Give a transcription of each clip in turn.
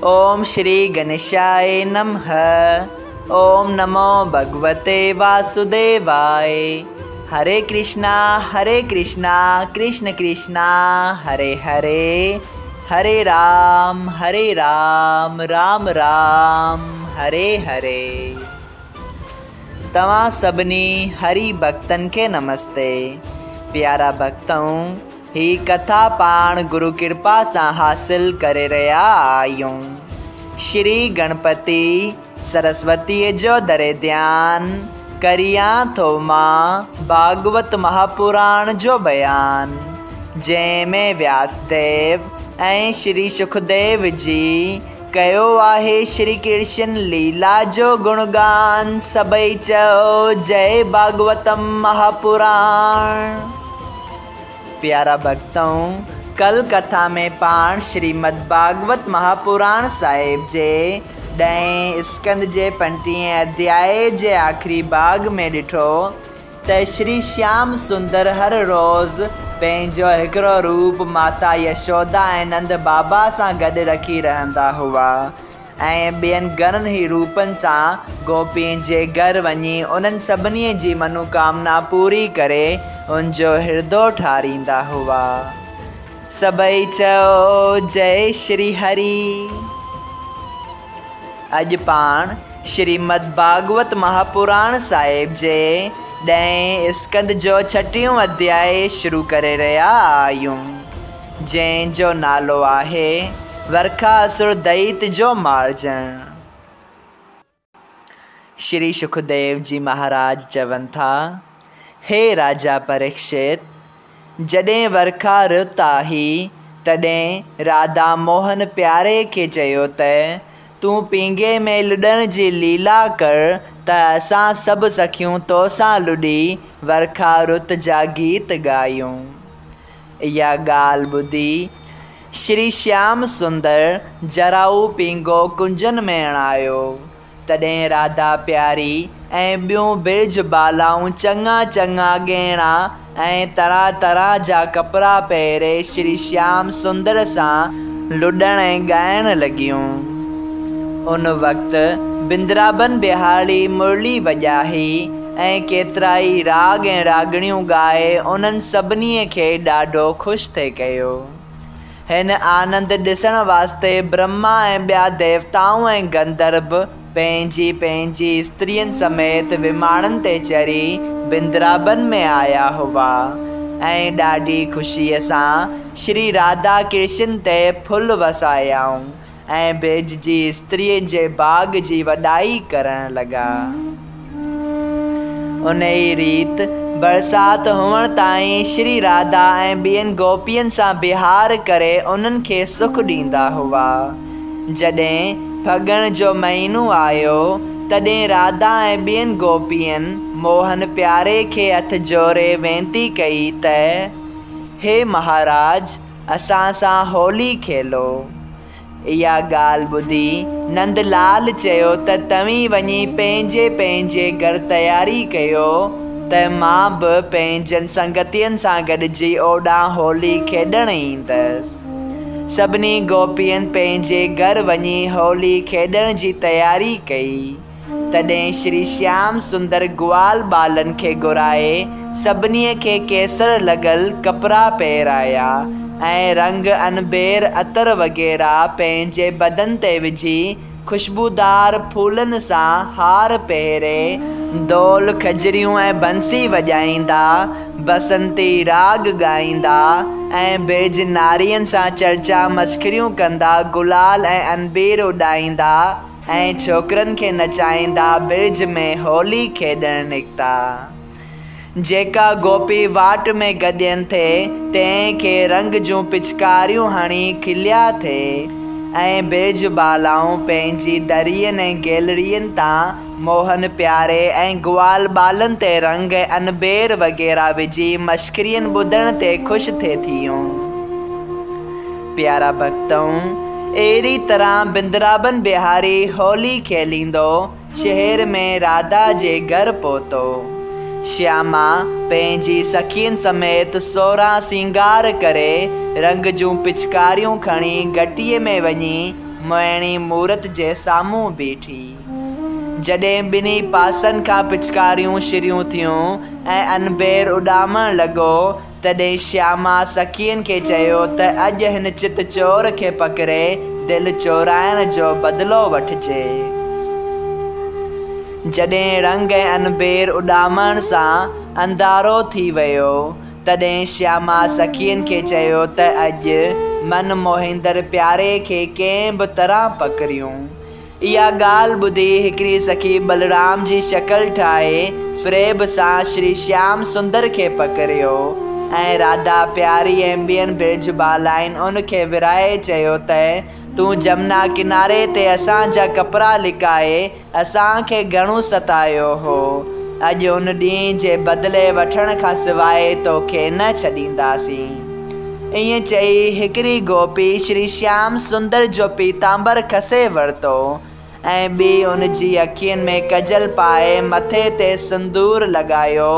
ओम श्री गणेशाय नमः। ओम नमो भगवते वासुदेवाय। हरे कृष्णा कृष्ण कृष्णा हरे हरे, हरे राम राम राम हरे हरे। तव्हां सभिनी हरि भक्तन के नमस्ते। प्यारा भक्तों, ही कथा पाण गुरु कृपा से हासिल करे रहा आयूं। श्री गणपति सरस्वती जो दरे ध्यान करिया थो मां भागवत महापुराण जो बयान, जैमें व्यासदेव ऐं श्री सुखदेव जी कयो आहे श्री कृष्ण लीला जो गुणगान। सबई चओ जय भागवतम महापुराण। प्यारा भक्तों, कल कथा में पाण श्रीमद् भागवत महापुराण साहिब जे 10 स्कंद जे 35 अध्याय जे आखिरी भाग में ॾिठो त श्री श्याम सुंदर हर रोज़ पंहिंजो हिकिड़ो रूप माता यशोदा ऐं नंद बाबा सां गॾु रखी रहंदा हुआ ऐं ॿियनि घणनि ई रूपनि सां गोपियुनि जे घर वञी उन्हनि सभिनी जी मनोकामना पूरी करे उनजो हृदय ठारींदा हुआ। सबई चओ जय श्री हरि। अॼु पाण श्रीमद् भागवत महापुराण साहिब जे 10 स्कंद जो 6 अध्याय शुरू करे रहा आयूं, जंहिंजो नालो आहे वरखासुर दैत जो मारजण। श्री सुखदेव जी महाराज चवनि था, हे राजा परीक्षित, जॾहिं वरखा रुत आई तॾहिं राधा मोहन प्यारे खे चयो त तूं पींगे में लुॾण जी लीला कर त असां सभु सखियूं तोसां लुॾी वरखा रुत जा गीत ॻायूं। इहा ॻाल्हि ॿुधी श्री श्याम सुंदर जराऊ पींगो कुंजन में अणायो। तॾहिं राधा प्यारी ऐं ॿियूं बिरज बालाऊं चङा चङा गहना ऐं तरह तरह जा कपिड़ा पहिरे श्री श्याम सुंदर सां लुॾण ऐं ॻाइण लॻियूं। उन वक़्तु बिंद्राबन बिहारी मुरली वॼाई ऐं केतिरा ई राग ऐं रागणियूं ॻाए उन्हनि सभिनी खे ॾाढो ख़ुशि थे कयो। हिन आनंद ॾिसण वास्ते ब्रह्मा ऐं ॿिया देवताऊं ऐं गंधर्व पंहिंजी पंहिंजी स्त्रियुनि समेत विमाननि ते चढ़ी बिंद्राबन में आया हुआ ऐं ॾाढी ख़ुशीअ सां श्री राधा कृष्ण ते फुल वसायाऊं ऐं बिज जी स्त्रीअ जे बाग जी वॾाई करण लॻा। उन ई रीत बरसाति हुअण ताईं श्री राधा ऐं ॿियनि गोपियुनि सां बिहार करे उन्हनि खे सुख ॾींदा हुआ। जॾहिं फगण जो महीनो आयो तॾहिं राधा ऐं ॿियनि गोपियुनि मोहन प्यारे खे हथ जोड़े वेनती कई त हे महाराज, असां सां होली खेलो। इहा ॻाल्हि ॿुधी नंदलाल चयो त तव्हीं वञी पंहिंजे पंहिंजे घर तयारी कयो त मां बि पंहिंजनि संगतियुनि सां गॾिजी ओॾां होली खेॾणु ईंदसि। सभिनी गोपियुनि पंहिंजे घर वञी होली खेॾण जी तयारी कई। तॾहिं श्री श्याम सुंदर ग्वाल बालनि खे घुराए सभिनी खे केसर लॻल कपिड़ा पहिराया ऐं रंग अनबेर अतर वग़ैरह पंहिंजे बदन ते विझी खुशबूदार फूलनि सां हार पहिरे ढोल खजरियूं ऐं बंसी वॼाईंदा, बसंती राग ॻाईंदा ऐं बिज नारियुनि सां चर्चा मस्खरियूं कंदा गुलाल ऐं अनबीर उॾाईंदा ऐं छोकिरनि खे नचाईंदा बिज में होली खेॾणु निकिता। जेका गोपी वाट में गॾियनि थे तंहिंखे रंग जूं पिचकारियूं हणी खिलिया थे ऐं बिज बालाऊं पंहिंजी दरियनि ऐं गैलरियुनि तां मोहन प्यारे ऐं ग्वाल बालनि ते रंग ऐं अनबेर वग़ैरह विझी मश्करियुनि ॿुधण ते ख़ुशि थे थियूं। प्यारा भक्तों, अहिड़ी तरह बिंद्राबन बिहारी होली खेलींदो शहर में राधा जे घर पहुतो। श्यामा पंहिंजी सखियुनि समेत सोरहां सिंगार करे रंग जूं पिचकारियूं खणी घटीअ में वञी मोहिणी मूरत जे साम्हूं बीठी। जॾहिं ॿिन्ही पासनि खां पिचकारियूं शुरू थियूं ऐं अनबेर उॾामण लॻो, तॾहिं श्यामा सखियुनि खे चयो त अॼु हिन चित चोर खे पकिड़े दिलि चोराइण जो बदिलो वठिजे। जॾहिं रंग ऐं अनबेर उॾामण सां अंधारो थी वियो, तॾहिं श्यामा सखियुनि खे चयो त अॼु मन मोहींदड़ प्यारे खे कंहिं बि तरह पकड़ियूं। इहा ॻाल्हि ॿुधी हिकिड़ी सखी बलराम जी शकल ठाहे फ़रेब सां श्री श्याम सुंदर खे पकड़ियो ऐं राधा प्यारी ऐं ॿियनि ब्रिज बालाइन उनखे विराए चयो त तूं जमुना किनारे ते असांजा कपिड़ा लिकाए असांखे घणो सतायो हो। अॼु उन ॾींहं जे बदिले वठण खां सवाइ तोखे न छॾींदासीं। ईअं चई हिकिड़ी गोपी श्री श्याम सुंदर जो पीतांबर खसे वरितो ऐं ॿी उन जी अखियुनि में कजल पाए मथे ते सिंदूर लॻायो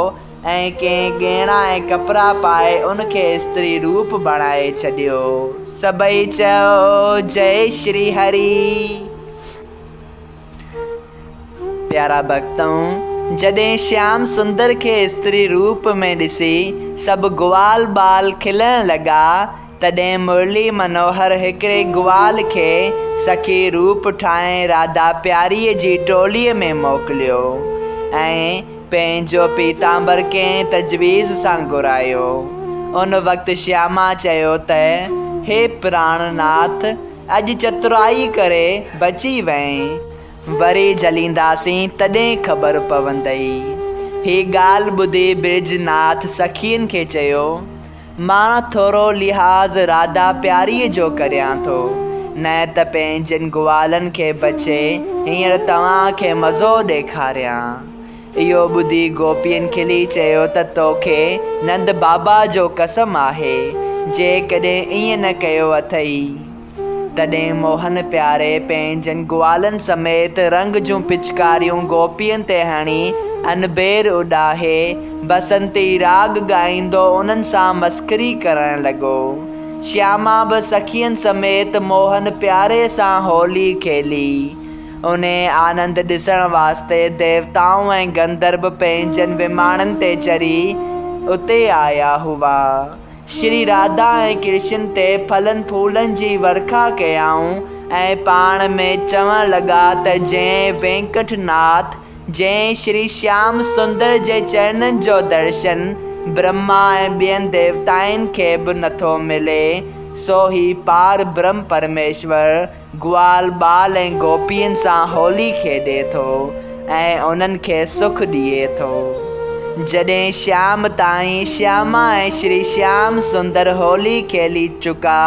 ऐं कंहिं गहना ऐं कपिड़ा पाए उनखे स्त्री रूप बणाए छॾियो। सभई चयो जय श्री हरि। प्यारा भक्तों, जॾहिं श्याम सुंदर खे स्त्री रूप में ॾिसी सभु ग्वाल बाल खिलण लॻा, तॾहिं मुरली मनोहर हिकिड़े ग्वाल खे सखी रूप ठाहे राधा प्यारीअ जी टोलीअ में मोकिलियो ऐं पंहिंजो पीतांबर कंहिं तजवीज़ सां घुरायो। उन वक़्तु श्यामा चयो त हे प्राणनाथ, अॼु चतुराई करे बची वएं, वरी जलींदासीं तॾहिं ख़बर पवंदई। ही ॻाल्हि ॿुधी ब्रिजनाथ सखियुनि खे चयो, मां थोरो लिहाज़ राधा प्यारीअ जो करियां थो, न त पंहिंजनि ग्वालनि खे बचे हींअर तव्हांखे मज़ो ॾेखारियां। इहो ॿुधी गोपियुनि खिली चयो त तोखे नंद बाबा जो कसम आहे, जेकॾहिं ईअं न कयो अथई। तॾहिं मोहन प्यारे पंहिंजनि ग्वालनि समेत रंग जूं पिचकारियूं गोपियुनि ते हणी अनबेर उॾाहे बसंती राग ॻाईंदो उन्हनि सां मस्करी करणु लॻो। श्यामा बि सखियुनि समेत मोहन प्यारे सां होली खेली। उन आनंद ॾिसण वास्ते देवताऊं ऐं गंधर्व पंहिंजनि विमाननि ते चढ़ी उते आया हुआ। श्री राधा ऐं कृष्ण ते फलनि फूलनि जी वर्खा कयाऊं ऐं पाण में चवण लॻा त जंहिं वेंकटनाथ, जंहिं श्री श्याम सुंदर जे चरणनि जो दर्शन ब्रह्मा ऐं ॿियनि देवताउनि खे बि नथो मिले, सो ही पार ब्रह्म परमेश्वर ग्वाल बाल ऐं गोपियुनि सां होली खेॾे थो ऐं उन्हनि खे सुख ॾिए थो। जॾहिं शाम ताईं श्यामा ऐं श्री श्याम सुंदर होली खेली चुका,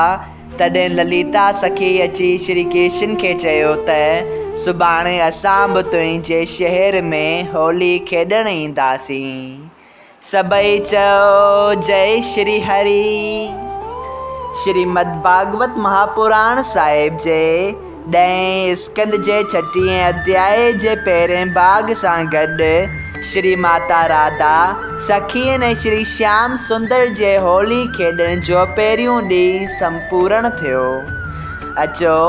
तॾहिं ललिता सखी अची श्री कृष्ण खे चयो त सुभाणे असां बि तुंहिंजे शहर में होली खेॾण ईंदासीं। सभई चयो जय श्री हरि। श्रीमद् भागवत महापुराण साहिब जे 10 स्कंद जे 6 अध्याय जे पहिरें भाग सां गॾु श्री माता राधा सखियुनि ऐं श्री श्याम सुंदर जे होली खेॾण जो पहिरियों ॾींहुं संपूर्ण थियो। अचो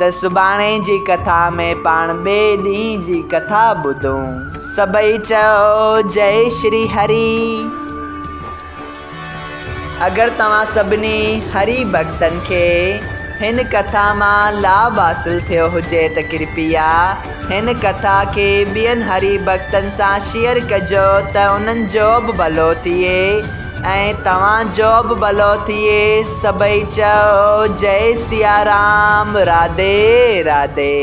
त सुभाणे जी कथा में पाण ॿिए ॾींहं जी कथा ॿुधूं। सभई चयो जय श्री हरि। अगरि तव्हां सभिनी हरि भक्तनि खे हिन कथा मां लाभ हासिल थियो हुजे त कृपया हिन कथा खे ॿियनि हरि भक्तनि सां शेयर कजो त उन्हनि जो बि भलो थिए ऐं तव्हांजो बि भलो थिए। सभई चयो जय सिया राम। राधे राधे।